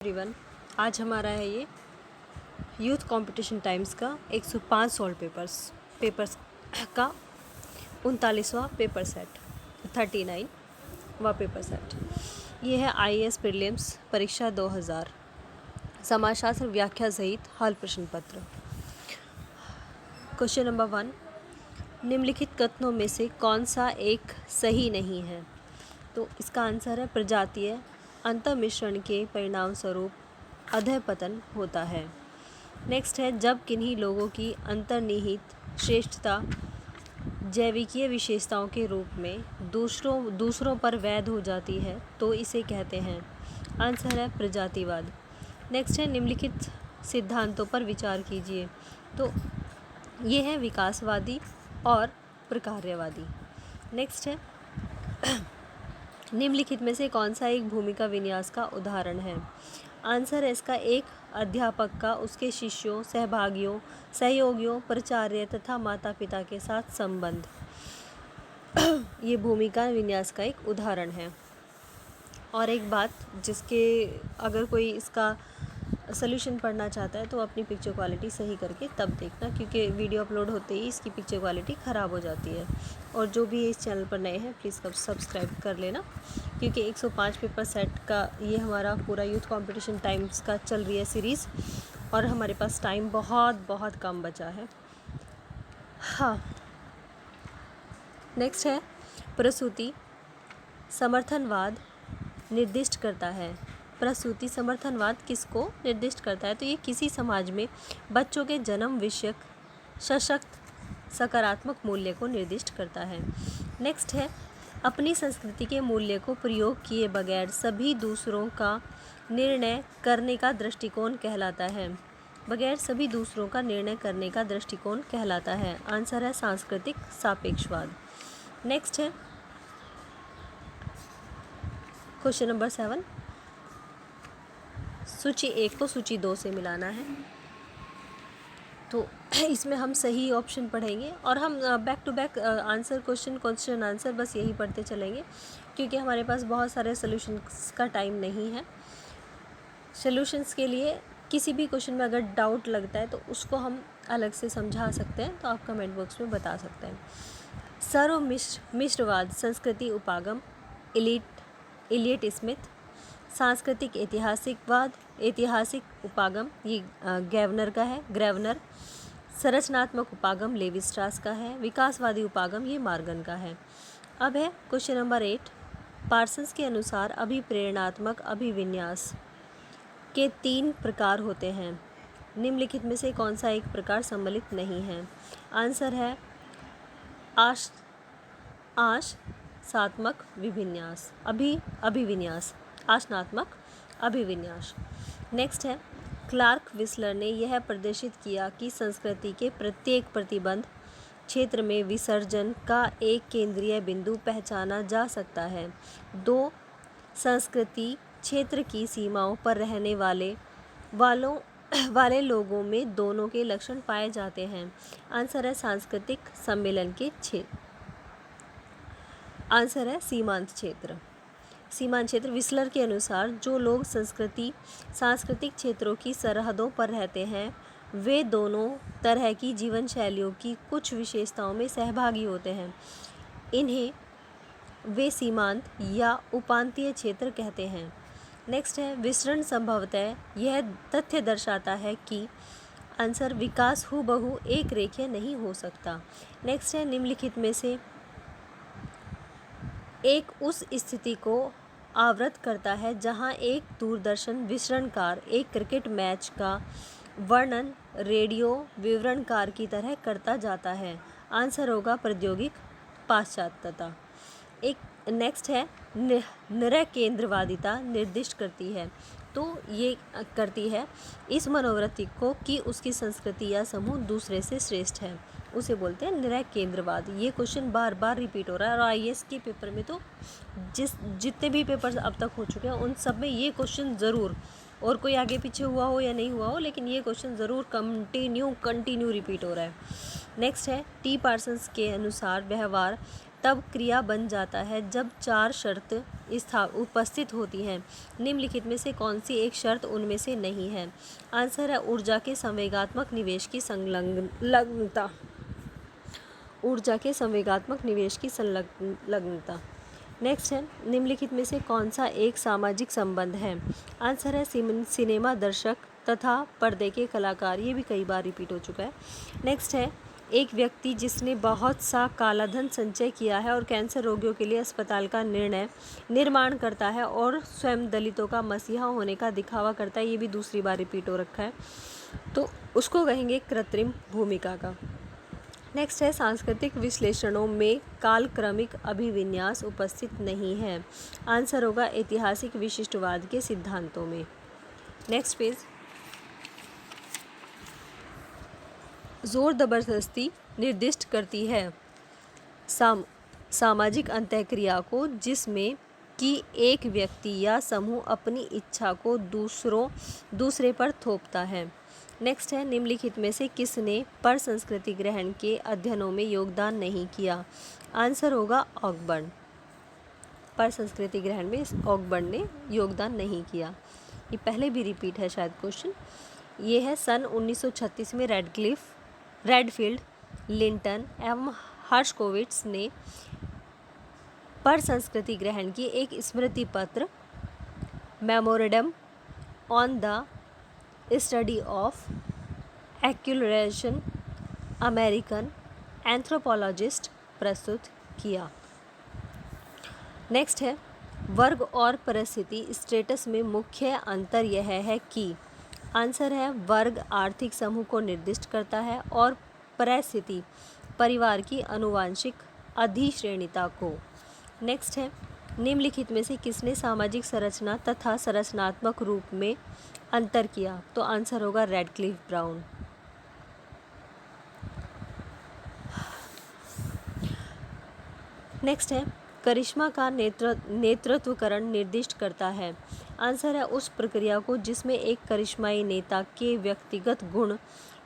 Everyone, आज हमारा है ये यूथ कंपटीशन टाइम्स का 105 सॉल्व पेपर्स का 39वां पेपर सेट 39वां पेपर सेट। ये है आईएएस प्रीलिम्स परीक्षा 2000 समाजशास्त्र व्याख्या सहित हल प्रश्न पत्र। क्वेश्चन नंबर 1, निम्नलिखित कथनों में से कौन सा एक सही नहीं है? तो इसका आंसर है प्रजातीय अंतर्मिश्रण के परिणाम स्वरूप अधःपतन होता है। नेक्स्ट है, जब किन्हीं लोगों की अंतर्निहित श्रेष्ठता जैविकीय विशेषताओं के रूप में दूसरों पर वैध हो जाती है तो इसे कहते हैं। आंसर है प्रजातिवाद। नेक्स्ट है, निम्नलिखित सिद्धांतों पर विचार कीजिए। तो ये है विकासवादी और प्रकार्यवादी। नेक्स्ट है, निम्नलिखित में से कौन सा एक भूमिका विन्यास का उदाहरण है? आंसर है इसका एक अध्यापक का उसके शिष्यों, सहभागियों, सहयोगियों, प्राचार्य तथा माता पिता के साथ संबंध ये भूमिका विन्यास का एक उदाहरण है। और एक बात, जिसके अगर कोई इसका सोल्यूशन पढ़ना चाहता है तो अपनी पिक्चर क्वालिटी सही करके तब देखना, क्योंकि वीडियो अपलोड होते ही इसकी पिक्चर क्वालिटी ख़राब हो जाती है। और जो भी इस चैनल पर नए हैं प्लीज़ सब्सक्राइब कर लेना, क्योंकि 105 पेपर सेट का ये हमारा पूरा यूथ कंपटीशन टाइम्स का चल रही है सीरीज़, और हमारे पास टाइम बहुत कम बचा है। हाँ, नेक्स्ट है, प्रसूति समर्थनवाद निर्दिष्ट करता है। प्रसूति समर्थनवाद किसको निर्दिष्ट करता है? तो ये किसी समाज में बच्चों के जन्म विषयक सशक्त सकारात्मक मूल्य को निर्दिष्ट करता है। नेक्स्ट है, अपनी संस्कृति के मूल्य को प्रयोग किए बगैर सभी दूसरों का निर्णय करने का दृष्टिकोण कहलाता है। बगैर सभी दूसरों का निर्णय करने का दृष्टिकोण कहलाता है। आंसर है सांस्कृतिक सापेक्षवाद। नेक्स्ट है क्वेश्चन नंबर 7, सूची 1 को सूची 2 से मिलाना है। तो इसमें हम सही ऑप्शन पढ़ेंगे और हम back to back answer question answer बस यही पढ़ते चलेंगे, क्योंकि हमारे पास बहुत सारे सॉल्यूशंस का टाइम नहीं है। सॉल्यूशंस के लिए किसी भी क्वेश्चन में अगर डाउट लगता है तो उसको हम अलग से समझा सकते हैं, तो आप कमेंट बॉक्स में बता सकते हैं। सर्व मिश्रवाद संस्कृति उपागम इलियट स्मिथ। सांस्कृतिक ऐतिहासिक उपागम ये ग्रेवनर। संरचनात्मक उपागम लेवी स्ट्रास का है। विकासवादी उपागम ये मार्गन का है। अब है क्वेश्चन नंबर 8, पार्सन्स के अनुसार अभिप्रेरणात्मक अभिविन्यास के 3 प्रकार होते हैं। निम्नलिखित में से कौन सा एक प्रकार सम्मिलित नहीं है? आंसर है आशनात्मक अभिविन्यास। नेक्स्ट है, क्लार्क विस्लर ने यह प्रदर्शित किया कि संस्कृति के प्रत्येक प्रतिबंध क्षेत्र में विसर्जन का एक केंद्रीय बिंदु पहचाना जा सकता है। 2 संस्कृति क्षेत्र की सीमाओं पर रहने वाले लोगों में दोनों के लक्षण पाए जाते हैं। आंसर है सांस्कृतिक सम्मेलन के क्षेत्र। आंसर है सीमांत क्षेत्र। विस्लर के अनुसार जो लोग सांस्कृतिक क्षेत्रों की सरहदों पर रहते हैं वे दोनों तरह की जीवन शैलियों की कुछ विशेषताओं में सहभागी होते हैं। इन्हें वे सीमांत या उपांतीय क्षेत्र कहते हैं। नेक्स्ट है, विसरण संभवतः यह तथ्य दर्शाता है कि आंसर विकास हूबहू एक रेखीय नहीं हो सकता। नेक्स्ट है, निम्नलिखित में से एक उस स्थिति को आवृत करता है जहां एक दूरदर्शन विवरणकार एक क्रिकेट मैच का वर्णन रेडियो विवरणकार की तरह करता जाता है। आंसर होगा प्रौद्योगिक पाश्चात्यता। एक नेक्स्ट है, निरकेंद्रवादिता निर्दिष्ट करती है। तो ये करती है इस मनोवृत्ति को कि उसकी संस्कृति या समूह दूसरे से श्रेष्ठ है, उसे बोलते हैं निरकेंद्रवाद। ये क्वेश्चन बार रिपीट हो रहा है, और आईएएस के पेपर में तो जितने भी पेपर्स अब तक हो चुके हैं उन सब में ये क्वेश्चन ज़रूर, और कोई आगे पीछे हुआ हो या नहीं हुआ हो, लेकिन ये क्वेश्चन ज़रूर कंटिन्यू रिपीट हो रहा है। नेक्स्ट है, टी पार्सन्स के अनुसार व्यवहार तब क्रिया बन जाता है जब 4 शर्त उपस्थित होती हैं। निम्नलिखित में से कौन सी एक शर्त उनमें से नहीं है? आंसर है ऊर्जा के संवेगात्मक निवेश की संलग्नता। ऊर्जा के संवेगात्मक निवेश की संलग्नता। नेक्स्ट है, निम्नलिखित में से कौन सा एक सामाजिक संबंध है? आंसर है सिनेमा दर्शक तथा पर्दे के कलाकार। ये भी कई बार रिपीट हो चुका है। नेक्स्ट है, एक व्यक्ति जिसने बहुत सा कालाधन संचय किया है और कैंसर रोगियों के लिए अस्पताल का निर्माण करता है और स्वयं दलितों का मसीहा होने का दिखावा करता है। ये भी दूसरी बार रिपीट हो रखा है, तो उसको कहेंगे कृत्रिम भूमिका का। नेक्स्ट है, सांस्कृतिक विश्लेषणों में कालक्रमिक अभिविन्यास उपस्थित नहीं है। आंसर होगा ऐतिहासिक विशिष्टवाद के सिद्धांतों में। नेक्स्ट पेज, जोर जबरदस्ती निर्दिष्ट करती है सामाजिक अंतःक्रिया को जिसमें कि एक व्यक्ति या समूह अपनी इच्छा को दूसरे पर थोपता है। नेक्स्ट है, निम्नलिखित में से किसने पर संस्कृति ग्रहण के अध्ययनों में योगदान नहीं किया? आंसर होगा ऑकबर्न। पर संस्कृति ग्रहण में ऑकबर्न ने योगदान नहीं किया। ये पहले भी रिपीट है शायद क्वेश्चन। ये है सन 1936 में रेडफील्ड, लिंटन एवं हर्शकोविट्स ने पर संस्कृति ग्रहण की एक स्मृति पत्र memorandum on the study of acculturation American anthropologist प्रस्तुत किया। नेक्स्ट है, वर्ग और परिस्थिति स्टेटस में मुख्य अंतर यह है कि आंसर है वर्ग आर्थिक समूह को निर्दिष्ट करता है और परिस्थिति परिवार की आनुवंशिक अधिश्रेणीता को। नेक्स्ट है, निम्नलिखित में से किसने सामाजिक संरचना तथा संरचनात्मक रूप में अंतर किया? तो आंसर होगा रेडक्लिफ ब्राउन। नेक्स्ट है, करिश्मा का नेतृत्वकरण निर्दिष्ट करता है। आंसर है उस प्रक्रिया को जिसमें एक करिश्माई नेता के व्यक्तिगत गुण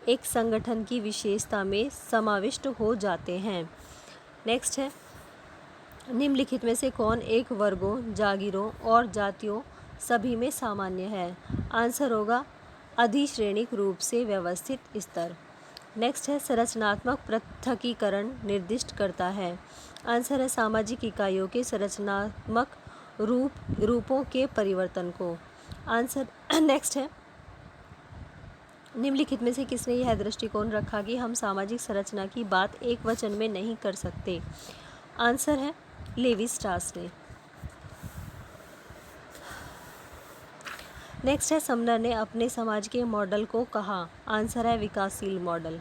एक संगठन की विशेषता में समाविष्ट हो जाते हैं। नेक्स्ट है, निम्नलिखित में से कौन एक वर्गों, जागीरों और जातियों सभी में सामान्य है? आंसर होगा अधिश्रेणिक रूप से व्यवस्थित स्तर। नेक्स्ट है, संरचनात्मक पृथकीकरण निर्दिष्ट करता है। आंसर है सामाजिक इकाइयों के संरचनात्मक रूपों के परिवर्तन को। आंसर नेक्स्ट है, निम्नलिखित में से किसने यह दृष्टिकोण रखा कि हम सामाजिक संरचना की बात एक वचन में नहीं कर सकते? आंसर है लेवी स्ट्रास ने। नेक्स्ट है, समनर ने अपने समाज के मॉडल को कहा? आंसर है विकासशील मॉडल।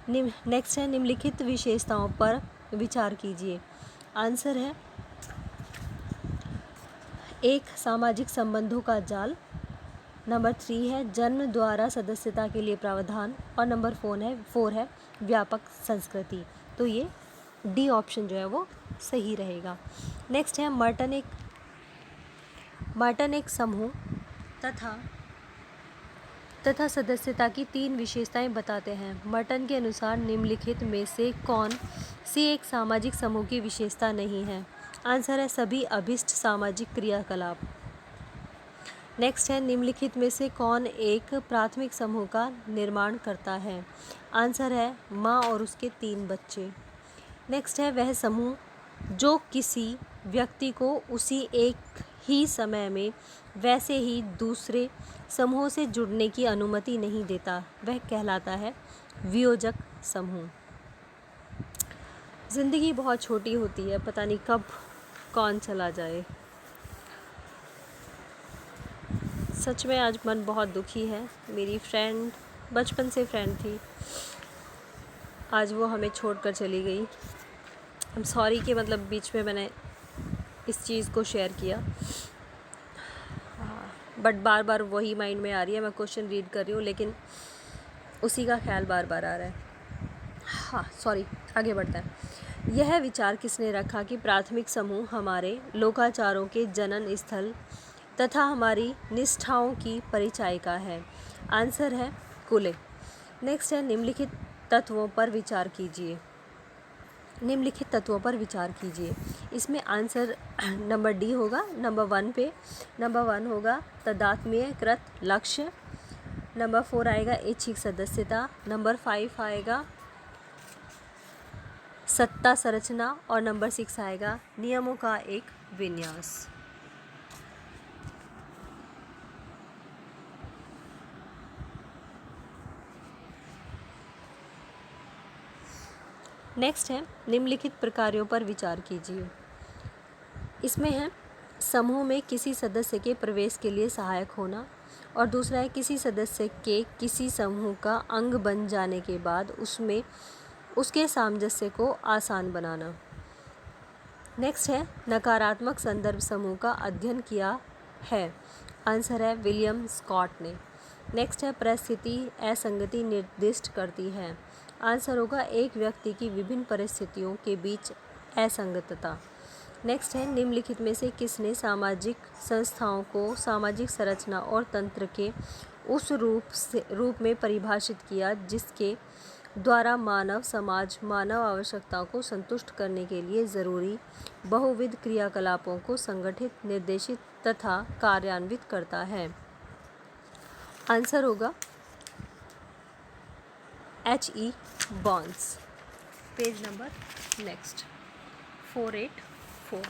नेक्स्ट है, निम्नलिखित विशेषताओं पर विचार कीजिए। आंसर है एक, सामाजिक संबंधों का जाल। नंबर 3 है जन्म द्वारा सदस्यता के लिए प्रावधान। और नंबर 4 है व्यापक संस्कृति। तो ये डी ऑप्शन जो है वो सही रहेगा। नेक्स्ट है, मर्टन एक समूह तथा सदस्यता की 3 विशेषताएं बताते हैं। मर्टन के अनुसार निम्नलिखित में से कौन सी एक सामाजिक समूह की विशेषता नहीं है? आंसर है सभी अभिष्ट सामाजिक क्रियाकलाप। नेक्स्ट है, निम्नलिखित में से कौन एक प्राथमिक समूह का निर्माण करता है? आंसर है माँ और उसके 3 बच्चे। नेक्स्ट है, वह समूह जो किसी व्यक्ति को उसी एक ही समय में वैसे ही दूसरे समूहों से जुड़ने की अनुमति नहीं देता, वह कहलाता है वियोजक समूह। ज़िंदगी बहुत छोटी होती है, पता नहीं कब कौन चला जाए। सच में आज मन बहुत दुखी है। मेरी फ्रेंड, बचपन से फ्रेंड थी, आज वो हमें छोड़कर चली गई। आई एम सॉरी कि मतलब बीच में मैंने इस चीज़ को शेयर किया, बट बार बार वही माइंड में आ रही है। मैं क्वेश्चन रीड कर रही हूँ लेकिन उसी का ख्याल बार बार आ रहा है। हाँ सॉरी, आगे बढ़ता है। यह विचार किसने रखा कि प्राथमिक समूह हमारे लोकाचारों के जनन स्थल तथा हमारी निष्ठाओं की परिचायिका है? आंसर है कुले। नेक्स्ट है, निम्नलिखित तत्वों पर विचार कीजिए। निम्नलिखित तत्वों पर विचार कीजिए। इसमें आंसर नंबर डी होगा नंबर 1 पे। नंबर 1 होगा तदात्म्यकृत लक्ष्य। नंबर 4 आएगा ऐच्छिक सदस्यता। नंबर 5 आएगा सत्ता संरचना। और नंबर 6 आएगा नियमों का एक विन्यास। नेक्स्ट है निम्नलिखित प्रकारों पर विचार कीजिए। इसमें है समूह में किसी सदस्य के प्रवेश के लिए सहायक होना, और दूसरा है किसी सदस्य के किसी समूह का अंग बन जाने के बाद उसमें उसके सामंजस्य को आसान बनाना। नेक्स्ट है नकारात्मक संदर्भ समूह का अध्ययन किया है। आंसर है विलियम स्कॉट ने। नेक्स्ट है परिस्थिति असंगति निर्दिष्ट करती है। आंसर होगा एक व्यक्ति की विभिन्न परिस्थितियों के बीच असंगतता। नेक्स्ट है निम्नलिखित में से किसने सामाजिक संस्थाओं को सामाजिक संरचना और तंत्र के उस रूप में परिभाषित किया जिसके द्वारा मानव समाज मानव आवश्यकताओं को संतुष्ट करने के लिए ज़रूरी बहुविध क्रियाकलापों को संगठित निर्देशित तथा कार्यान्वित करता है। आंसर होगा H.E. बॉन्स। Page number next 484।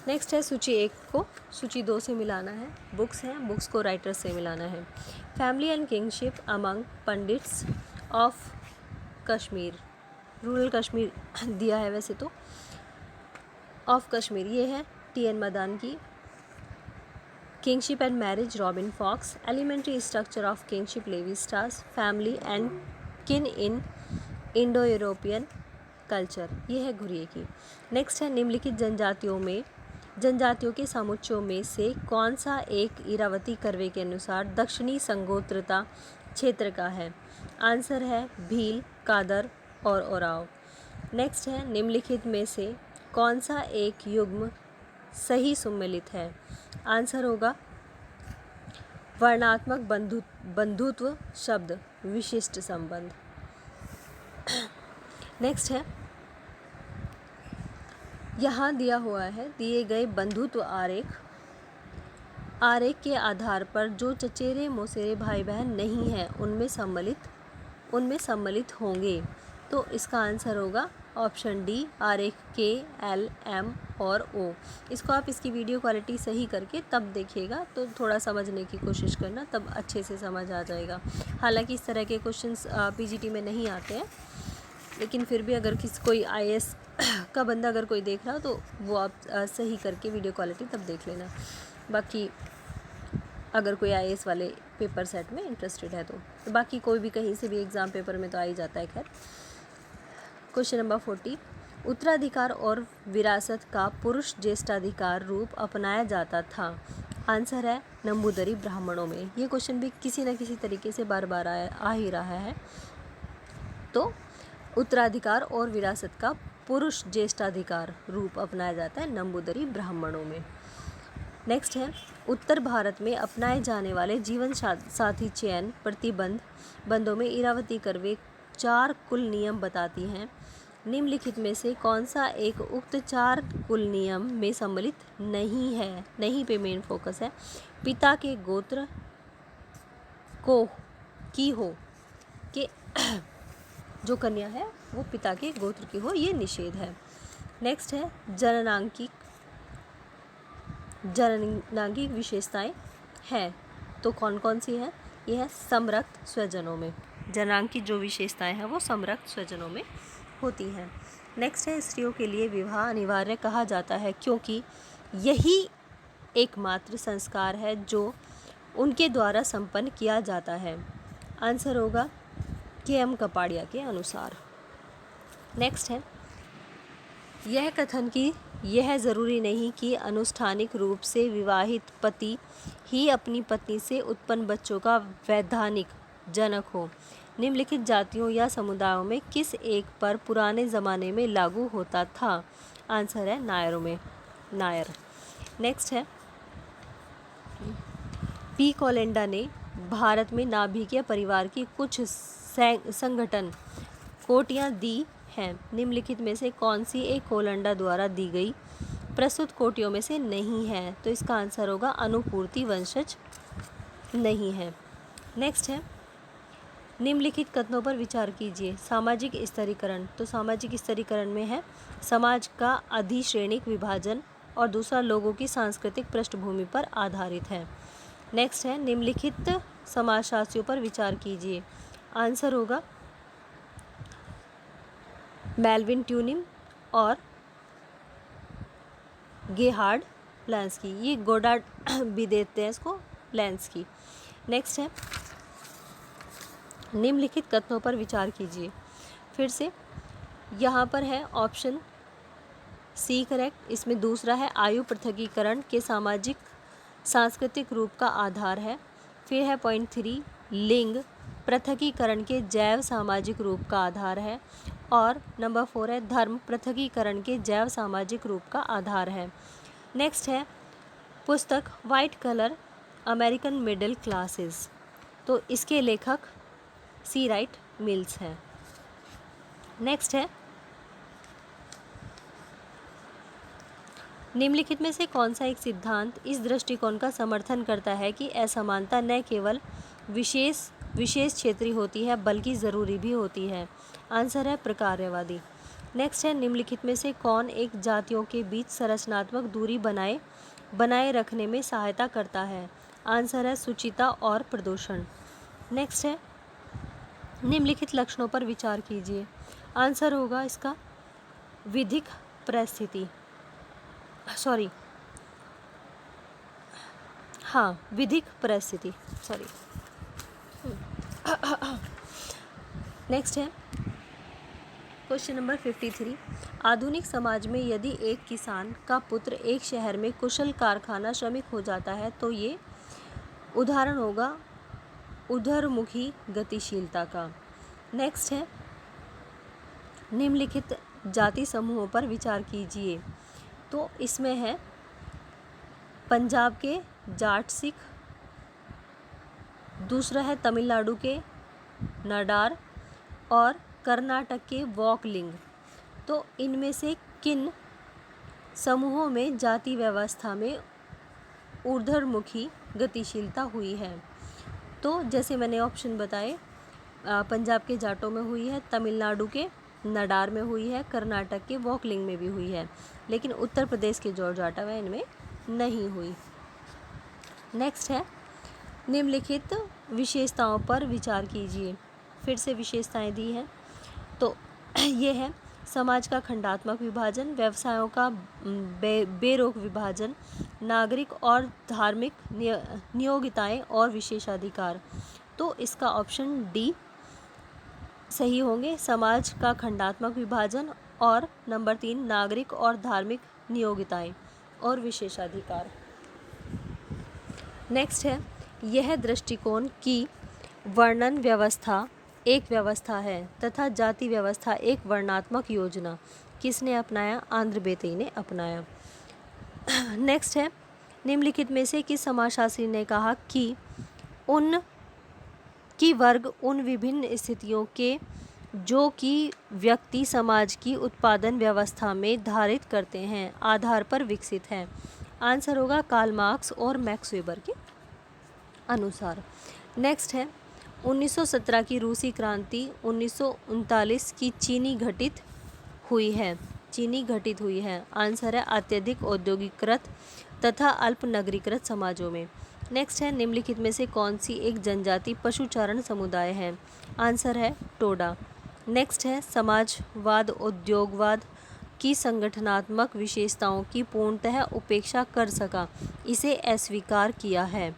नेक्स्ट है सूची 1 को सूची 2 से मिलाना है। बुक्स हैं, बुक्स को राइटर से मिलाना है। Family and kingship among pandits of Kashmir, rural Kashmir दिया है वैसे तो, ऑफ कश्मीर ये है T.N. मदान की। Kinship and marriage Robin Fox. Elementary structure of kinship Levi Strauss. Family and kin in Indo European culture, ये है घुरिए की। नेक्स्ट है निम्नलिखित जनजातियों के समुच्चयों में से कौन सा एक इरावती कर्वे के अनुसार दक्षिणी संगोत्रता क्षेत्र का है। आंसर है भील, कादर और ओराव। नेक्स्ट है निम्नलिखित में से कौन सा एक युग्म सही सुमेलित है। आंसर होगा वर्णात्मक बंधुत्व शब्द विशिष्ट संबंध। नेक्स्ट है यहाँ दिया हुआ है दिए गए बंधुत्व आरेख के आधार पर जो चचेरे मौसेरे भाई बहन नहीं हैं उनमें सम्मिलित होंगे। तो इसका आंसर होगा ऑप्शन डी आरेख के एल एम और ओ। इसको आप इसकी वीडियो क्वालिटी सही करके तब देखिएगा तो थोड़ा समझने की कोशिश करना, तब अच्छे से समझ आ जाएगा। हालांकि इस तरह के क्वेश्चंस पीजीटी में नहीं आते हैं, लेकिन फिर भी अगर कोई आईएएस का बंदा अगर कोई देख रहा हो तो वो आप सही करके वीडियो क्वालिटी तब देख लेना। बाकी अगर कोई आईएएस वाले पेपर सेट में इंटरेस्टेड है तो बाकी कोई भी कहीं से भी एग्ज़ाम पेपर में तो आ ही जाता है। खैर, क्वेश्चन नंबर 40, उत्तराधिकार और विरासत का पुरुष ज्येष्ठाधिकार रूप अपनाया जाता था। आंसर है नंबूदरी ब्राह्मणों में। ये क्वेश्चन भी किसी न किसी तरीके से बार बार आ ही रहा है। तो उत्तराधिकार और विरासत का पुरुष ज्येष्ठाधिकार रूप अपनाया जाता है नंबूदरी ब्राह्मणों में। नेक्स्ट है उत्तर भारत में अपनाए जाने वाले जीवन साथी चयन प्रतिबंधों में इरावती कर्वे 4 कुल नियम बताती हैं। निम्नलिखित में से कौन सा एक उक्त 4 कुल नियम में सम्मिलित नहीं है। नहीं पे मेन फोकस है। पिता के गोत्र को की हो कि जो कन्या है वो पिता के गोत्र की हो, ये निषेध है। नेक्स्ट है जननांगिक विशेषताएं हैं, तो कौन कौन सी है। यह है समरक्त स्वजनों में, जनांग की जो विशेषताएं हैं वो समरक्त स्वजनों में होती हैं। नेक्स्ट है स्त्रियों के लिए विवाह अनिवार्य कहा जाता है क्योंकि यही एकमात्र संस्कार है जो उनके द्वारा संपन्न किया जाता है। आंसर होगा के.एम. कपाड़िया के अनुसार। नेक्स्ट है यह कथन कि यह ज़रूरी नहीं कि अनुष्ठानिक रूप से विवाहित पति ही अपनी पत्नी से उत्पन्न बच्चों का वैधानिक जनक हो, निम्नलिखित जातियों या समुदायों में किस एक पर पुराने ज़माने में लागू होता था। आंसर है नायरों में, नायर। नेक्स्ट है पी. कोलेंडा ने भारत में नाभिकीय परिवार की कुछ संगठन कोटियाँ दी हैं, निम्नलिखित में से कौन सी एक कोलंडा द्वारा दी गई प्रस्तुत कोटियों में से नहीं है? तो इसका आंसर होगा अनुपूर्ति वंशज नहीं है। नेक्स्ट है, निम्नलिखित कथनों पर विचार कीजिए। सामाजिक स्तरीकरण, तो सामाजिक स्तरीकरण में है समाज का अधिश्रेणिक विभाजन और दूसरा लोगों की सांस्कृतिक पृष्ठभूमि पर आधारित है। नेक्स्ट है, निम्नलिखित समाजशास्त्रियों पर विचार कीजिए। आंसर होगा मेल्विन ट्यूनिंग और गेहार्ड लैंस्की, ये गोडार्ड भी देते हैं इसको लैंस्की। नेक्स्ट है, निम्नलिखित कथनों पर विचार कीजिए। फिर से यहाँ पर है ऑप्शन सी करेक्ट, इसमें दूसरा है आयु पृथकीकरण के सामाजिक सांस्कृतिक रूप का आधार है। फिर है पॉइंट 3, लिंग पृथकीकरण के जैव सामाजिक रूप का आधार है। और नंबर 4 है धर्म पृथकीकरण के जैव सामाजिक रूप का आधार है। नेक्स्ट है पुस्तक white colour American middle classes, तो इसके लेखक सी राइट मिल्स हैं। नेक्स्ट है, निम्नलिखित में से कौन सा एक सिद्धांत इस दृष्टिकोण का समर्थन करता है कि असमानता न केवल विशेष क्षेत्रीय होती है बल्कि ज़रूरी भी होती है? आंसर है प्रकार्यवादी। नेक्स्ट है, निम्नलिखित में से कौन एक जातियों के बीच संरचनात्मक दूरी बनाए रखने में सहायता करता है? आंसर है सुचिता और प्रदूषण। नेक्स्ट है, निम्नलिखित लक्षणों पर विचार कीजिए। आंसर होगा इसका विधिक परिस्थिति, विधिक परिस्थिति, नेक्स्ट है क्वेश्चन नंबर 53। आधुनिक समाज में यदि एक किसान का पुत्र एक शहर में कुशल कारखाना श्रमिक हो जाता है तो ये उदाहरण होगा उधरमुखी गतिशीलता का। नेक्स्ट है, निम्नलिखित जाति समूहों पर विचार कीजिए। तो इसमें है पंजाब के जाट सिख, दूसरा है तमिलनाडु के नाडार और कर्नाटक के वॉकलिंग। तो इनमें से किन समूहों में जाति व्यवस्था में ऊर्ध्वमुखी गतिशीलता हुई है? तो जैसे मैंने ऑप्शन बताए, पंजाब के जाटों में हुई है, तमिलनाडु के नाडार में हुई है, कर्नाटक के वॉकलिंग में भी हुई है, लेकिन उत्तर प्रदेश के जो जाटा है इनमें नहीं हुई। नेक्स्ट है, निम्नलिखित विशेषताओं पर विचार कीजिए। फिर से विशेषताएं दी हैं, तो ये है समाज का खंडात्मक विभाजन, व्यवसायों का बेरोक विभाजन, नागरिक और धार्मिक नियोगिताएं और विशेषाधिकार। तो इसका ऑप्शन डी सही होंगे, समाज का खंडात्मक विभाजन और नंबर 3 नागरिक और धार्मिक नियोगिताएं और विशेषाधिकार। नेक्स्ट है, यह दृष्टिकोण की वर्णन व्यवस्था एक व्यवस्था है तथा जाति व्यवस्था एक वर्णात्मक योजना किसने अपनाया? आंध्र बेतई ने अपनाया। नेक्स्ट है, निम्नलिखित में से किस समाजशास्त्री ने कहा कि वर्ग उन विभिन्न स्थितियों के जो कि व्यक्ति समाज की उत्पादन व्यवस्था में धारित करते हैं आधार पर विकसित है? आंसर होगा कार्ल मार्क्स और मैक्स वेबर के अनुसार। नेक्स्ट है, 1917 की रूसी क्रांति 1939 की चीनी घटित हुई है। आंसर है अत्यधिक औद्योगिकृत तथा अल्प नगरीकृत समाजों में। नेक्स्ट है, निम्नलिखित में से कौन सी एक जनजाति पशुचारण समुदाय है? आंसर है टोडा। नेक्स्ट है, समाजवाद उद्योगवाद की संगठनात्मक विशेषताओं की पूर्णतः उपेक्षा कर सका, इसे अस्वीकार किया है।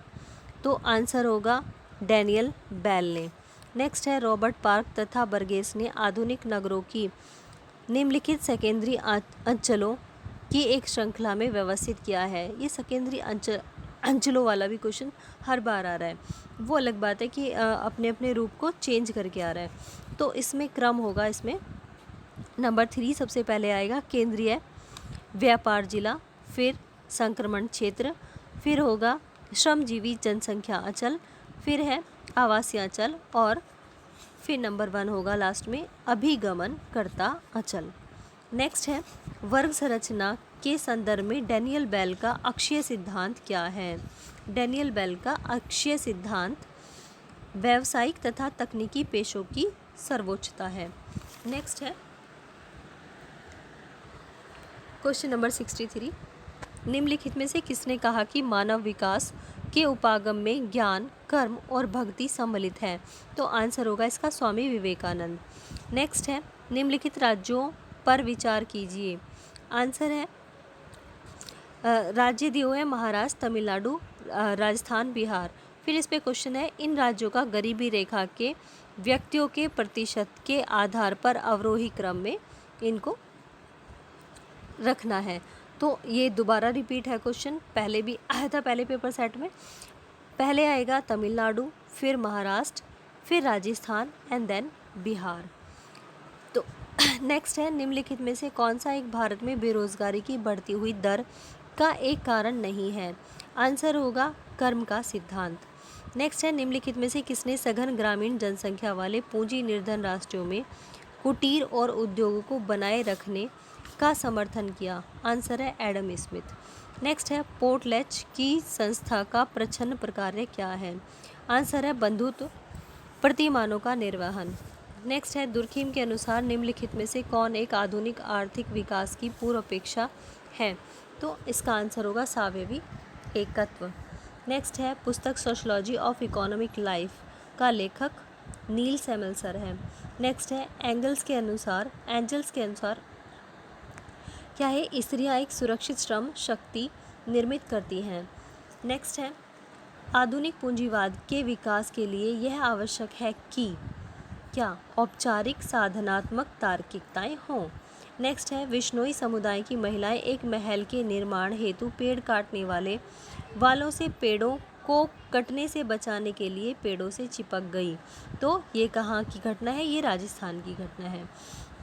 तो आंसर होगा डैनियल बेल ने। नेक्स्ट है, रॉबर्ट पार्क तथा बर्गेस ने आधुनिक नगरों की निम्नलिखित सेकेंडरी अंचलों की एक श्रृंखला में व्यवस्थित किया है। ये सेकेंडरी अंचलों वाला भी क्वेश्चन हर बार आ रहा है, वो अलग बात है कि अपने अपने रूप को चेंज करके आ रहा है। तो इसमें क्रम होगा, इसमें नंबर 3 सबसे पहले आएगा केंद्रीय व्यापार जिला, फिर संक्रमण क्षेत्र, फिर होगा श्रमजीवी जनसंख्या अचल, फिर है आवासीय अचल और फिर नंबर 1 होगा लास्ट में अभिगमन करता अचल। नेक्स्ट है वर्ग संरचना के संदर्भ में डैनियल बेल का अक्षीय सिद्धांत क्या है। डैनियल बेल का अक्षीय सिद्धांत व्यावसायिक तथा तकनीकी पेशों की सर्वोच्चता है। नेक्स्ट है क्वेश्चन नंबर 63, निम्नलिखित में से किसने कहा कि मानव विकास के उपागम में ज्ञान, कर्म और भक्ति सम्मिलित है। तो आंसर होगा इसका स्वामी विवेकानंद। नेक्स्ट है निम्नलिखित राज्यों पर विचार कीजिए। आंसर है राज्य दिए हुए हैं महाराष्ट्र, तमिलनाडु, राजस्थान, बिहार। फिर इस पे क्वेश्चन है इन राज्यों का गरीबी रेखा के व्यक्तियों के प्रतिशत के आधार पर अवरोही क्रम में इनको रखना है। तो ये दोबारा रिपीट है क्वेश्चन, पहले भी आया था पहले पेपर सेट में। पहले आएगा तमिलनाडु, फिर महाराष्ट्र, फिर राजस्थान एंड देन बिहार। तो नेक्स्ट है निम्नलिखित में से कौन सा एक भारत में बेरोजगारी की बढ़ती हुई दर का एक कारण नहीं है। आंसर होगा कर्म का सिद्धांत। नेक्स्ट है निम्नलिखित में से किसने सघन ग्रामीण जनसंख्या वाले पूंजी निर्धन राष्ट्रों में कुटीर और उद्योगों को बनाए रखने का समर्थन किया। आंसर है एडम स्मिथ। नेक्स्ट है पोर्टलैच की संस्था का प्रच्छन्न प्रकार्य क्या है। आंसर है बंधुत्व प्रतिमानों का निर्वहन। नेक्स्ट है दुर्खीम के अनुसार निम्नलिखित में से कौन एक आधुनिक आर्थिक विकास की पूर्व अपेक्षा है। तो इसका आंसर होगा सावयवी एकत्व। नेक्स्ट है पुस्तक सोशियोलॉजी ऑफ इकोनॉमिक लाइफ का लेखक नील सेमल्सर है। नेक्स्ट है एंजल्स के अनुसार क्या है, स्त्रियां एक सुरक्षित श्रम शक्ति निर्मित करती हैं। नेक्स्ट है आधुनिक पूंजीवाद के विकास के लिए यह आवश्यक है कि क्या औपचारिक साधनात्मक तार्किकताएं हों। नेक्स्ट है विश्नोई समुदाय की महिलाएं एक महल के निर्माण हेतु पेड़ काटने वालों से पेड़ों को कटने से बचाने के लिए पेड़ों से चिपक गई। तो ये कहाँ की घटना है, ये राजस्थान की घटना है।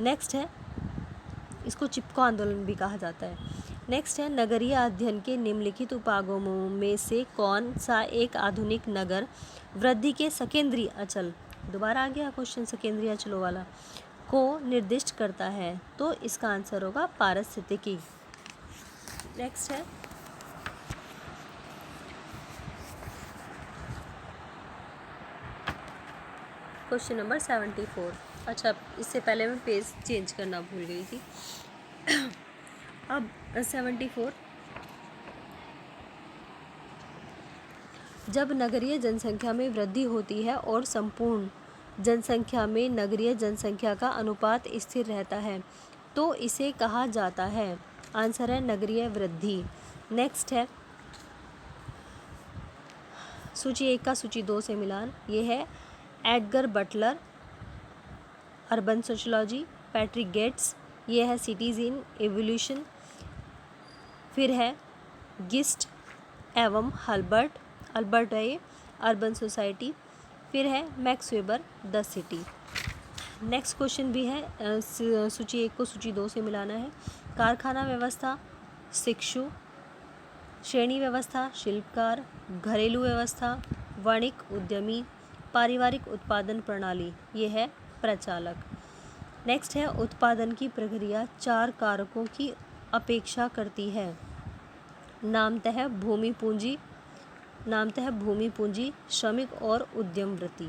नेक्स्ट है इसको चिपको आंदोलन भी कहा जाता है। नेक्स्ट है नगरीय अध्ययन के निम्नलिखित उपागमों में से कौन सा एक आधुनिक नगर वृद्धि के सकेंद्रीय अचल, दोबारा आ गया क्वेश्चन सकेंद्रीय अचलों वाला, को निर्दिष्ट करता है। तो इसका आंसर होगा पारिस्थितिकी। नेक्स्ट है क्वेश्चन नंबर 74। अच्छा इससे पहले मैं पेज चेंज करना भूल गई थी। अब 74, जब नगरीय जनसंख्या में वृद्धि होती है और संपूर्ण जनसंख्या में नगरीय जनसंख्या का अनुपात स्थिर रहता है तो इसे कहा जाता है। आंसर है नगरीय वृद्धि। नेक्स्ट है सूची 1 का सूची 2 से मिलान। ये है Edgar Butler urban sociology, Patrick Geddes, ये है सिटीज इन एवोल्यूशन, फिर है गिस्ट एवं अल्बर्ट है ये अर्बन सोसाइटी, फिर है max weber the city. Next question भी है सूची 1 को सूची 2 से मिलाना है। कारखाना व्यवस्था, शिक्षु, श्रेणी व्यवस्था, शिल्पकार, घरेलू व्यवस्था, वाणिक उद्यमी, पारिवारिक उत्पादन प्रणाली, ये है प्रचालक। नेक्स्ट है उत्पादन की प्रक्रिया 4 कारकों की अपेक्षा करती है। नामतः भूमि पूंजी, श्रमिक और उद्यम वृत्ति।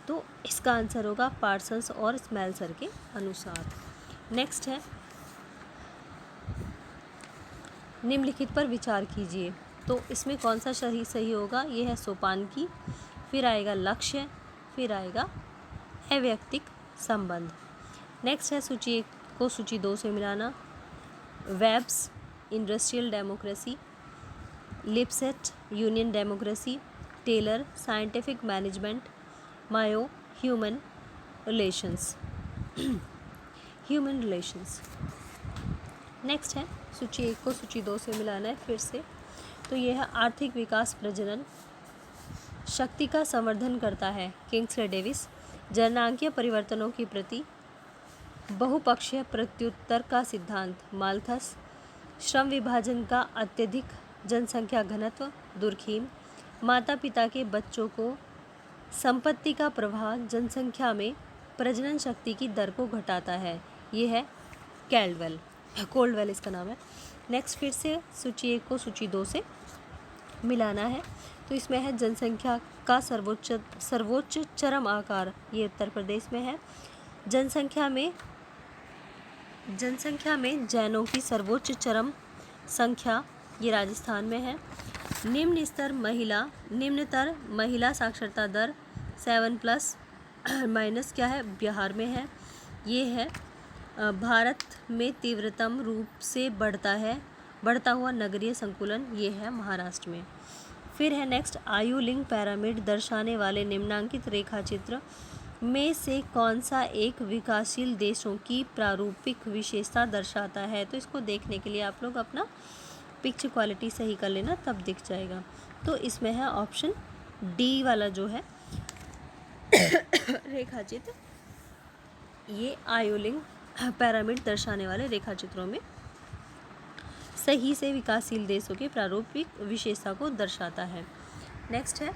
तो इसका आंसर होगा पार्सन्स और स्मेल्सर के अनुसार। नेक्स्ट है निम्नलिखित पर विचार कीजिए। तो इसमें कौन सा सही होगा, ये है सोपानकी, फिर आएगा लक्ष्य, फिर आएगा अवैयक्तिक संबंध। नेक्स्ट है सूची 1 को सूची 2 से मिलाना। Webbs industrial democracy, Lipset union democracy, Taylor scientific management, Mayo human relations. Next है सूची 1 को सूची 2 से मिलाना है फिर से। तो यह है आर्थिक विकास प्रजनन शक्ति का संवर्धन करता है, किंग्सले डेविस। जननांगीय परिवर्तनों की प्रति बहुपक्षीय प्रत्युत्तर का सिद्धांत, माल्थस। श्रम विभाजन का अत्यधिक जनसंख्या घनत्व, दुर्खीम। माता पिता के बच्चों को संपत्ति का प्रवाह जनसंख्या में प्रजनन शक्ति की दर को घटाता है। ये है कोल्डवेल इसका नाम है। नेक्स्ट फिर से सूची 1 को सूची 2 से मिलाना है। तो इसमें है जनसंख्या का सर्वोच्च चरम आकार, ये उत्तर प्रदेश में है। जनसंख्या में जैनों की सर्वोच्च चरम संख्या, ये राजस्थान में है। निम्नतर महिला साक्षरता दर 7+ क्या है, बिहार में है। ये है भारत में तीव्रतम रूप से बढ़ता हुआ नगरीय संकुलन, ये है महाराष्ट्र में। फिर है नेक्स्ट, आयु लिंग पैरामिड दर्शाने वाले निम्नांकित रेखाचित्र में से कौन सा एक विकासशील देशों की प्रारूपिक विशेषता दर्शाता है। तो इसको देखने के लिए आप लोग अपना पिक्चर क्वालिटी सही कर लेना, तब दिख जाएगा। तो इसमें है ऑप्शन डी वाला जो है रेखाचित्र, ये आयु लिंग पैरामिड दर्शाने वाले रेखाचित्रों में सही से विकासशील देशों की प्रारूपिक विशेषता को दर्शाता है। नेक्स्ट है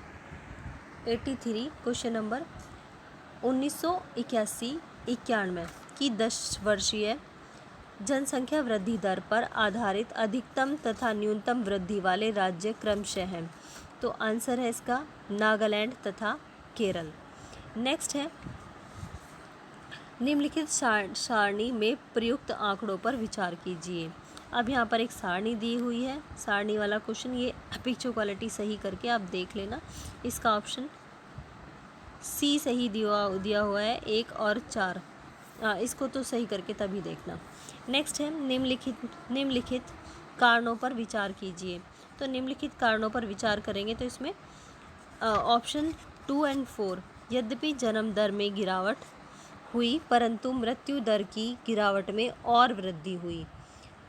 83 क्वेश्चन नंबर 1981-91 की 10 वर्षीय जनसंख्या वृद्धि दर पर आधारित अधिकतम तथा न्यूनतम वृद्धि वाले राज्य क्रमशः हैं। तो आंसर है इसका नागालैंड तथा केरल। नेक्स्ट है निम्नलिखित सारणी में प्रयुक्त आंकड़ों पर विचार कीजिए। अब यहाँ पर एक सारणी दी हुई है, सारणी वाला क्वेश्चन, ये पिक्चर क्वालिटी सही करके आप देख लेना। इसका ऑप्शन सी सही दिया हुआ है, 1 और 4। इसको तो सही करके तभी देखना। नेक्स्ट है निम्नलिखित कारणों पर विचार कीजिए। तो निम्नलिखित कारणों पर विचार करेंगे तो इसमें ऑप्शन 2 और 4, यद्यपि जन्म दर में गिरावट हुई परंतु मृत्यु दर की गिरावट में और वृद्धि हुई।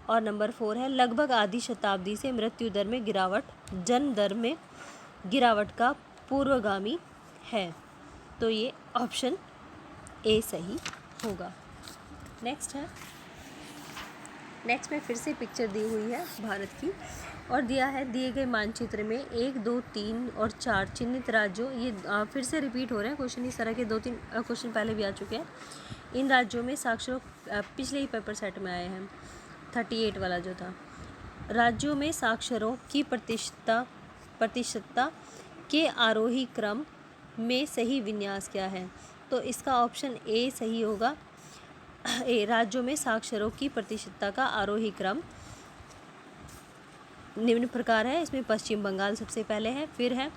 और नंबर 4 है लगभग आधी शताब्दी से मृत्यु दर में गिरावट जन्म दर में गिरावट का पूर्वगामी है। तो ये ऑप्शन ए सही होगा। नेक्स्ट में फिर से पिक्चर दी हुई है भारत की और दिया है दिए गए मानचित्र में 1, 2, 3 और 4 चिन्हित राज्यों, ये फिर से रिपीट हो रहे हैं क्वेश्चन, इस तरह के 2-3 क्वेश्चन पहले भी आ चुके हैं। इन राज्यों में साक्षरों पिछले ही पेपर सेट में आए हैं, 38 वाला जो था। राज्यों में साक्षरों की प्रतिशतता के आरोही क्रम में सही विन्यास क्या है। तो इसका ऑप्शन ए सही होगा। राज्यों में साक्षरों की प्रतिशतता का आरोही क्रम निम्न प्रकार है। इसमें पश्चिम बंगाल सबसे पहले है, फिर है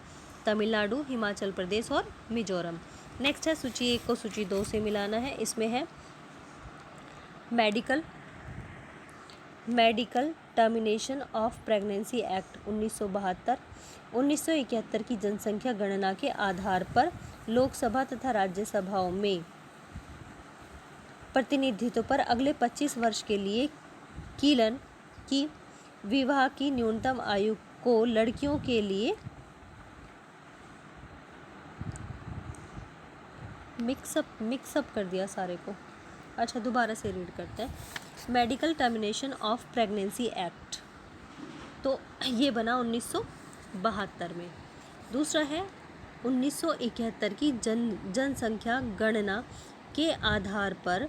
तमिलनाडु, हिमाचल प्रदेश और मिजोरम। नेक्स्ट है सूची 1 को सूची 2 से मिलाना है। इसमें है medical termination of pregnancy act 1972, 1971 की जनसंख्या गणना के आधार पर लोकसभा तथा राज्यसभाओं में प्रतिनिधित्व पर अगले 25 वर्ष के लिए कीलन की विवाह की न्यूनतम आयु को लड़कियों के लिए मिक्सअप कर दिया सारे को। अच्छा, दोबारा से रीड करते हैं। Medical termination of pregnancy act, तो ये बना 1972 में। दूसरा है 1971 की जनसंख्या गणना के आधार पर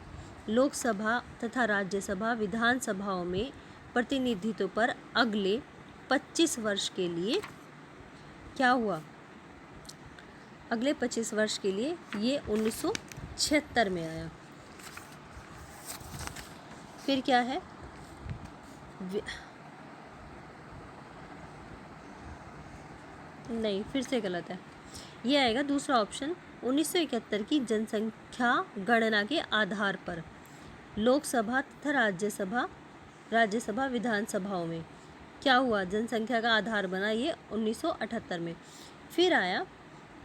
लोकसभा तथा राज्यसभा विधानसभाओं में प्रतिनिधित्व पर अगले 25 वर्ष के लिए क्या हुआ, अगले 25 वर्ष के लिए ये 1976 में आया। फिर क्या है नहीं, फिर से गलत है, ये आएगा दूसरा ऑप्शन। 1971 की जनसंख्या गणना के आधार पर लोकसभा तथा राज्यसभा विधानसभाओं में क्या हुआ, जनसंख्या का आधार बना ये 1978 में। फिर आया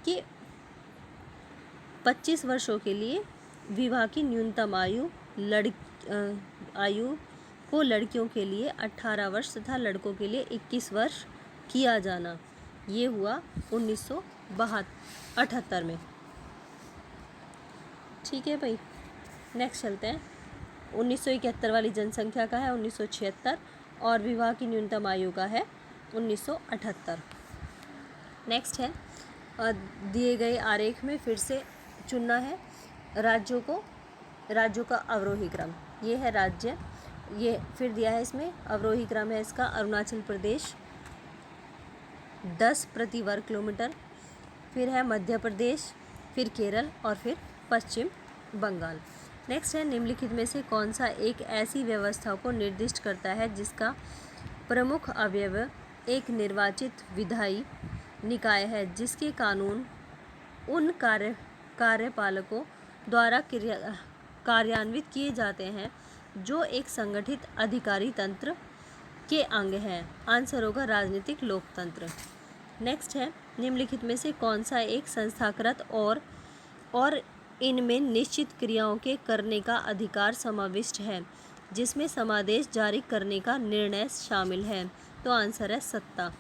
कि 25 वर्षों के लिए विवाह की न्यूनतम आयु को लड़कियों के लिए 18 वर्ष तथा लड़कों के लिए 21 वर्ष किया जाना, ये हुआ 1978 में। ठीक है भाई, नेक्स्ट चलते हैं। 1971 वाली जनसंख्या का है 1976 और विवाह की न्यूनतम आयु का है 1978। नेक्स्ट है दिए गए आरेख में फिर से चुनना है राज्यों का अवरोही क्रम। ये है राज्य, ये फिर दिया है इसमें अवरोही क्रम है इसका अरुणाचल प्रदेश 10 प्रति वर्ग किलोमीटर, फिर है मध्य प्रदेश, फिर केरल और फिर पश्चिम बंगाल। नेक्स्ट है निम्नलिखित में से कौन सा एक ऐसी व्यवस्था को निर्दिष्ट करता है जिसका प्रमुख अवयव एक निर्वाचित विधायी निकाय है, जिसके कानून उन कार्यपालकों द्वारा कार्यान्वित किए जाते हैं जो एक संगठित अधिकारी तंत्र के अंग हैं। आंसर होगा राजनीतिक लोकतंत्र। नेक्स्ट है निम्नलिखित में से कौन सा एक संस्थाकृत और इनमें निश्चित क्रियाओं के करने का अधिकार समाविष्ट है, जिसमें समादेश जारी करने का निर्णय शामिल है। तो आंसर है सत्ता।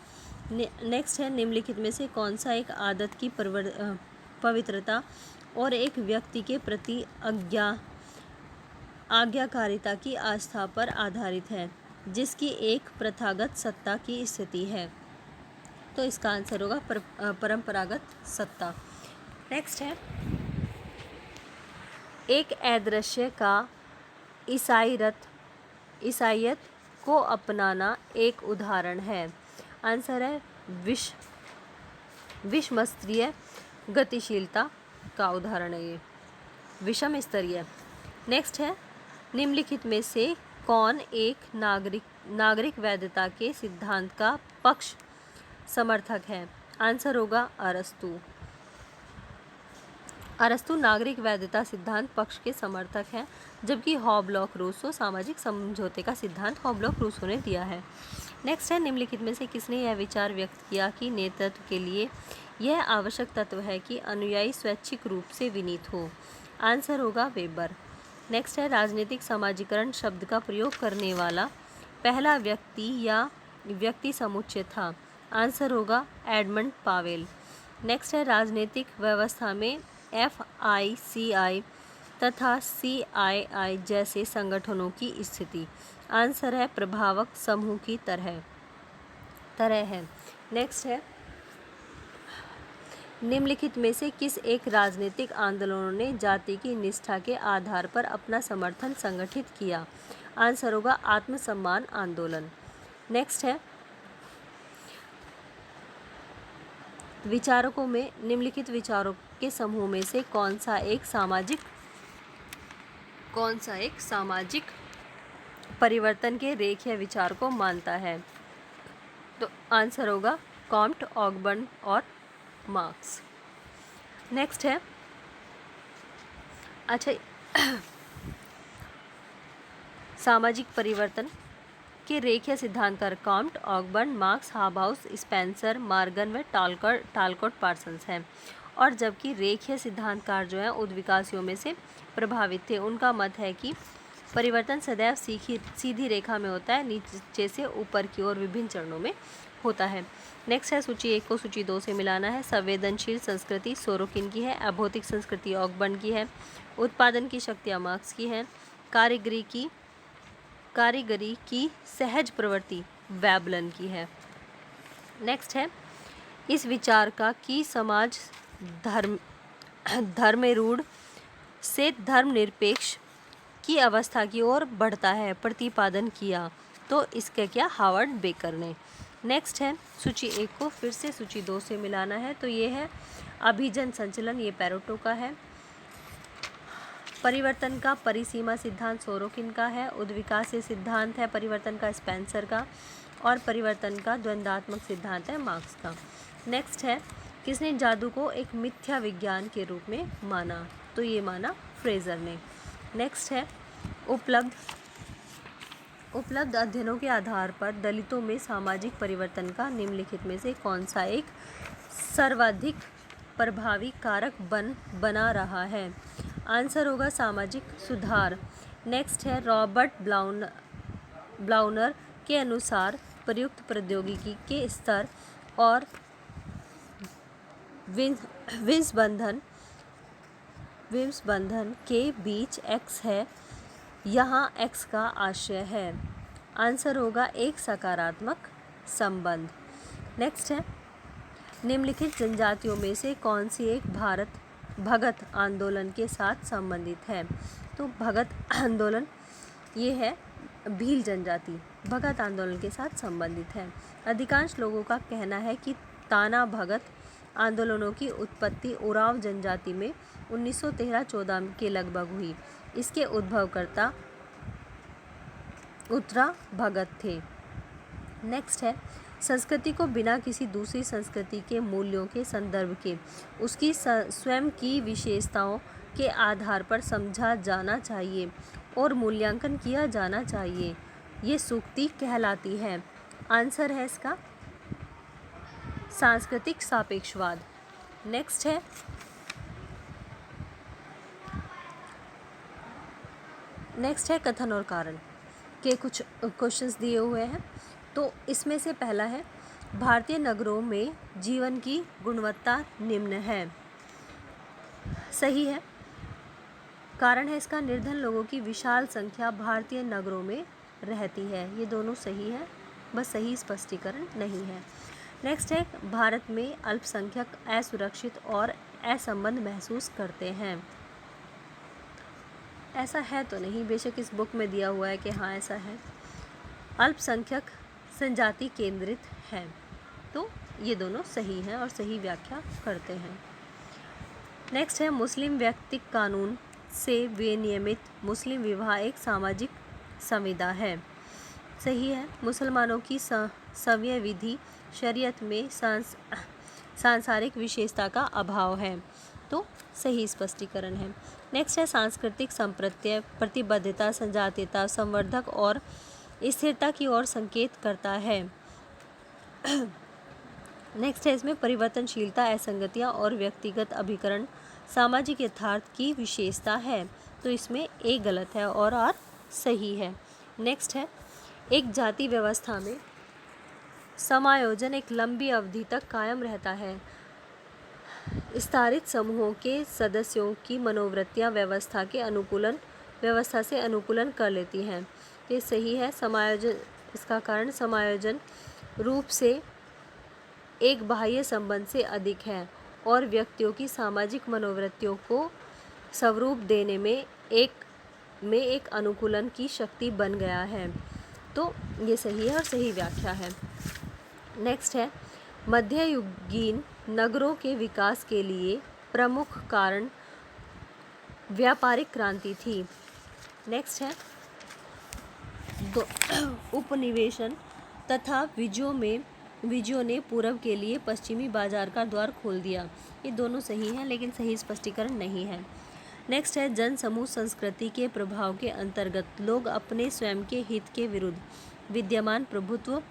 नेक्स्ट है निम्नलिखित में से कौन सा एक आदत की पवित्रता और एक व्यक्ति के प्रति आज्ञाकारिता की आस्था पर आधारित है, जिसकी एक प्रथागत सत्ता की स्थिति है। तो इसका आंसर होगा परंपरागत सत्ता। नेक्स्ट है एक अदृश्य का ईसाइयत को अपनाना एक उदाहरण है। आंसर है विषम स्तरीय गतिशीलता का उदाहरण है ये, विषम स्तरीय। नेक्स्ट है निम्नलिखित में से कौन एक नागरिक वैधता के सिद्धांत का पक्ष समर्थक है। आंसर होगा अरस्तु नागरिक वैधता सिद्धांत पक्ष के समर्थक हैं, जबकि हॉबलॉक रूसो सामाजिक समझौते का सिद्धांत हॉबलॉक रूसो ने दिया है। नेक्स्ट है निम्नलिखित में से किसने यह विचार व्यक्त किया कि नेतृत्व के लिए यह आवश्यक तत्व है कि अनुयायी स्वैच्छिक रूप से विनीत हो। आंसर होगा वेबर। नेक्स्ट है राजनीतिक समाजीकरण शब्द का प्रयोग करने वाला पहला व्यक्ति या व्यक्ति समुच्चय था। आंसर होगा एडमंड पावेल। नेक्स्ट है राजनीतिक व्यवस्था में FICI तथा CII जैसे संगठनों की स्थिति। आंसर है प्रभावक समूह की तरह है। नेक्स्ट है निम्नलिखित में से किस एक राजनीतिक आंदोलनों ने जाति की निष्ठा के आधार पर अपना समर्थन संगठित किया। आंसर होगा आत्मसम्मान आंदोलन। नेक्स्ट है विचारकों में निम्नलिखित विचारों के समूह में से कौन सा एक सामाजिक परिवर्तन के रेखीय विचार को मानता है। तो आंसर होगा कॉम्ट, ऑगबर्न और मार्क्स। नेक्स्ट है सामाजिक परिवर्तन के रेखीय सिद्धांतकार Comte, Ogburn, Marx, Hobhouse, Spencer, Morgan व टालकोट पार्सन्स हैं। और जबकि रेखीय सिद्धांतकार जो हैं उद्विकासियों में से प्रभावित थे। उनका मत है कि परिवर्तन सदैव सीधी रेखा में होता है, नीचे से ऊपर की ओर विभिन्न चरणों में होता है। नेक्स्ट है सूची 1 को सूची 2 से मिलाना है। संवेदनशील संस्कृति सोरोकिन की है, अभौतिक संस्कृति ऑगबर्न की है, उत्पादन की शक्तियाँ मार्क्स की हैं, कारीगरी की सहज प्रवृत्ति वेबलन की है। नेक्स्ट है इस विचार का कि समाज धर्मरूढ़ से धर्मनिरपेक्ष की अवस्था की ओर बढ़ता है प्रतिपादन किया। तो इसके क्या हावर्ड बेकर ने। नेक्स्ट है सूची 1 को फिर से सूची 2 से मिलाना है। तो ये है अभिजन संचलन, ये पेरेटो का है। परिवर्तन का परिसीमा सिद्धांत सोरोकिन का है। उद्विकास सिद्धांत है परिवर्तन का स्पेंसर का। और परिवर्तन का द्वंद्वात्मक सिद्धांत है मार्क्स का। नेक्स्ट है किसने जादू को एक मिथ्या विज्ञान के रूप में माना। तो ये माना फ्रेजर ने। नेक्स्ट है उपलब्ध अध्ययनों के आधार पर दलितों में सामाजिक परिवर्तन का निम्नलिखित में से कौन सा एक सर्वाधिक प्रभावी कारक बना रहा है। आंसर होगा सामाजिक सुधार। नेक्स्ट है रॉबर्ट ब्लाउनर के अनुसार प्रयुक्त प्रौद्योगिकी के स्तर और विंस बंधन के बीच x है, यहाँ x का आशय है। आंसर होगा एक सकारात्मक संबंध। नेक्स्ट है निम्नलिखित जनजातियों में से कौन सी एक भगत आंदोलन के साथ संबंधित है? तो भगत आंदोलन ये है भील जनजाति भगत आंदोलन के साथ संबंधित है। अधिकांश लोगों का कहना है कि ताना भगत आंदोलनों की उत्पत्ति उरांव जनजाति में 1913-14 के लगभग हुई। इसके उद्भवकर्ता उत्तरा भगत थे। नेक्स्ट है, संस्कृति को बिना किसी दूसरी संस्कृति के मूल्यों के संदर्भ के उसकी स्वयं की विशेषताओं के आधार पर समझा जाना चाहिए और मूल्यांकन किया जाना चाहिए, ये सूक्ति कहलाती है। आंसर है इसका सांस्कृतिक सापेक्षवाद। नेक्स्ट है कथन और कारण के कुछ क्वेश्चंस दिए हुए हैं। तो इसमें से पहला है, भारतीय नगरों में जीवन की गुणवत्ता निम्न है। सही है। कारण है इसका, निर्धन लोगों की विशाल संख्या भारतीय नगरों में रहती है। ये दोनों सही है, बस सही स्पष्टीकरण नहीं है। नेक्स्ट है, भारत में अल्पसंख्यक असुरक्षित और असंबद्ध महसूस करते हैं। ऐसा है तो नहीं, बेशक इस बुक में दिया हुआ है कि हाँ ऐसा है। अल्पसंख्यक संजाति केंद्रित है, तो ये दोनों सही हैं और सही व्याख्या करते हैं। नेक्स्ट है, मुस्लिम व्यक्तिक कानून से विनियमित मुस्लिम विवाह एक सामाजिक संविदा है। सही है। मुसलमानों की सव्य विधि शरीयत में सांसारिक विशेषता का अभाव है, तो सही स्पष्टीकरण है। नेक्स्ट है, सांस्कृतिक संप्रत्यय प्रतिबद्धता संजातीयता संवर्धक और स्थिरता की ओर संकेत करता है। नेक्स्ट है, इसमें परिवर्तनशीलता असंगतियाँ और व्यक्तिगत अभिकरण सामाजिक यथार्थ की विशेषता है, तो इसमें ए गलत है और आर सही है। नेक्स्ट है, एक जाति व्यवस्था में समायोजन एक लंबी अवधि तक कायम रहता है। विस्तारित समूहों के सदस्यों की मनोवृत्तियां व्यवस्था से अनुकूलन कर लेती हैं। ये सही है। समायोजन, इसका कारण समायोजन रूप से एक बाह्य संबंध से अधिक है और व्यक्तियों की सामाजिक मनोवृत्तियों को स्वरूप देने में एक अनुकूलन की शक्ति बन गया है, तो ये सही है और सही व्याख्या है। नेक्स्ट है, मध्ययुगीन नगरों के विकास के लिए प्रमुख कारण व्यापारिक क्रांति थी। नेक्स्ट है, उपनिवेशन तथा विजयों ने पूर्व के लिए पश्चिमी बाजार का द्वार खोल दिया। ये दोनों सही हैं, लेकिन सही स्पष्टीकरण नहीं है। नेक्स्ट है, जन समूह संस्कृति के प्रभाव के अंतर्गत लोग अपने स्वयं के हित के विरुद्ध विद्यमान प्रभुत्व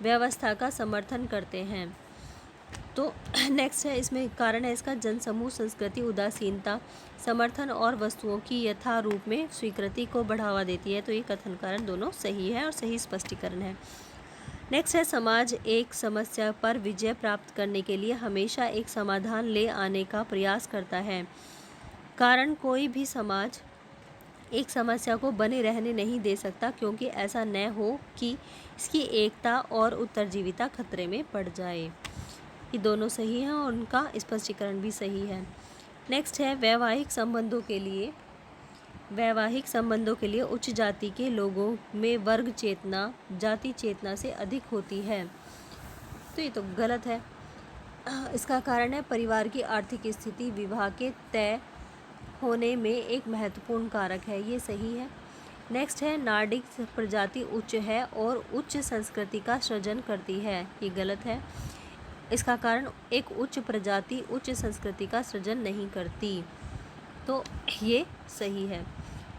व्यवस्था का समर्थन करते हैं, तो नेक्स्ट है, इसमें कारण है इसका जन समूह संस्कृति उदासीनता समर्थन और वस्तुओं की यथा रूप में स्वीकृति को बढ़ावा देती है, तो ये कथन कारण दोनों सही है और सही स्पष्टीकरण है। नेक्स्ट है, समाज एक समस्या पर विजय प्राप्त करने के लिए हमेशा एक समाधान ले आने का प्रयास करता है। कारण कोई भी समाज एक समस्या को बने रहने नहीं दे सकता, क्योंकि ऐसा न हो कि इसकी एकता और उत्तरजीविता खतरे में पड़ जाए। ये दोनों सही हैं और उनका स्पष्टीकरण भी सही है। नेक्स्ट है, वैवाहिक संबंधों के लिए उच्च जाति के लोगों में वर्ग चेतना जाति चेतना से अधिक होती है, तो ये तो गलत है। इसका कारण है, परिवार की आर्थिक स्थिति विवाह के तय होने में एक महत्वपूर्ण कारक है, ये सही है। नेक्स्ट है, नार्डिक प्रजाति उच्च है और उच्च संस्कृति का सृजन करती है, ये गलत है। इसका कारण, एक उच्च प्रजाति उच्च संस्कृति का सृजन नहीं करती, तो ये सही है।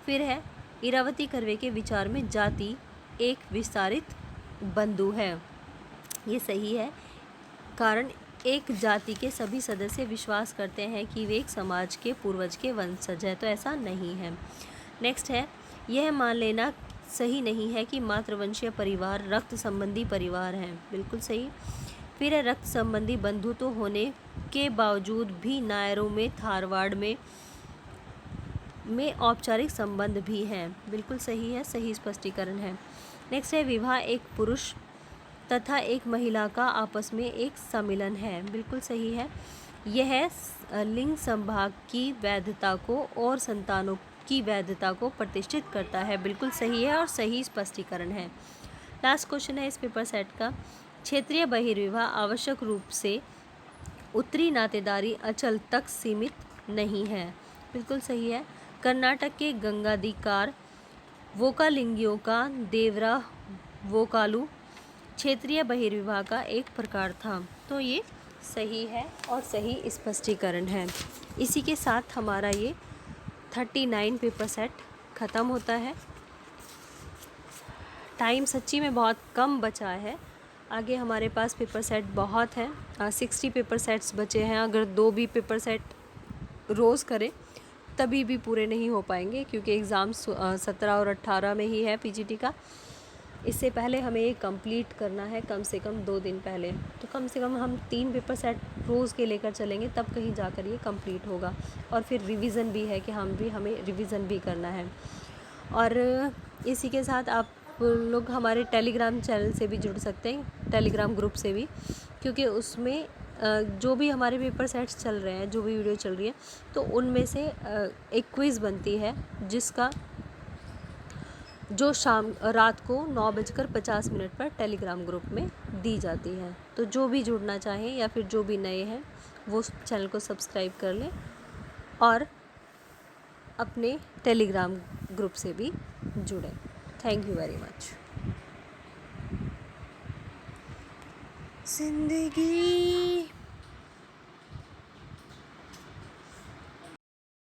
फिर है, इरावती कर्वे के विचार में जाति एक विस्तारित बंधु है, ये सही है। कारण, एक जाति के सभी सदस्य विश्वास करते हैं कि वे एक समाज के पूर्वज के वंशज है, तो ऐसा नहीं है। नेक्स्ट है, यह मान लेना सही नहीं है कि मातृवंशीय परिवार रक्त संबंधी परिवार हैं, बिल्कुल सही। फिर है, रक्त संबंधी बंधु तो होने के बावजूद भी नायरों में थारवाड़ में औपचारिक संबंध भी हैं, बिल्कुल सही है, सही स्पष्टीकरण है। नेक्स्ट है, विवाह एक पुरुष तथा एक महिला का आपस में एक सम्मिलन है। बिल्कुल सही है। यह लिंग संभाग की वैधता को और संतानों की वैधता को प्रतिष्ठित करता है। बिल्कुल सही है और सही स्पष्टीकरण है। लास्ट क्वेश्चन है इस पेपर सेट का, क्षेत्रीय बहिर्विवाह आवश्यक रूप से उत्तरी नातेदारी अचल तक सीमित नहीं है। बिल्कुल सही है। कर्नाटक के गंगाधिकार वोकालिंगियों का देवरा वोकालू क्षेत्रीय बहिर्विवाह का एक प्रकार था। तो ये सही है और सही स्पष्टीकरण है। इसी के साथ हमारा ये 39 पेपर सेट ख़त्म होता है। टाइम सच्ची में बहुत कम बचा है। आगे हमारे पास पेपर सेट बहुत हैं, 60 पेपर सेट्स बचे हैं। अगर 2 भी पेपर सेट रोज़ करें तभी भी पूरे नहीं हो पाएंगे, क्योंकि एग्ज़ाम 17 और 18 में ही है पीजीटी का। इससे पहले हमें ये कंप्लीट करना है कम से कम 2 दिन पहले। तो कम से कम हम 3 पेपर सेट रोज़ के लेकर चलेंगे, तब कहीं जाकर ये कंप्लीट होगा। और फिर रिवीज़न भी है कि हमें रिवीज़न भी करना है। और इसी के साथ आप लोग हमारे टेलीग्राम चैनल से भी जुड़ सकते हैं, टेलीग्राम ग्रुप से भी, क्योंकि उसमें जो भी हमारे पेपर सेट्स चल रहे हैं, जो भी वीडियो चल रही है, तो उनमें से एक क्विज़ बनती है जिसका जो रात को 9:50 पर टेलीग्राम ग्रुप में दी जाती है। तो जो भी जुड़ना चाहें या फिर जो भी नए हैं वो चैनल को सब्सक्राइब कर लें और अपने टेलीग्राम ग्रुप से भी जुड़ें। Thank you very much. जिंदगी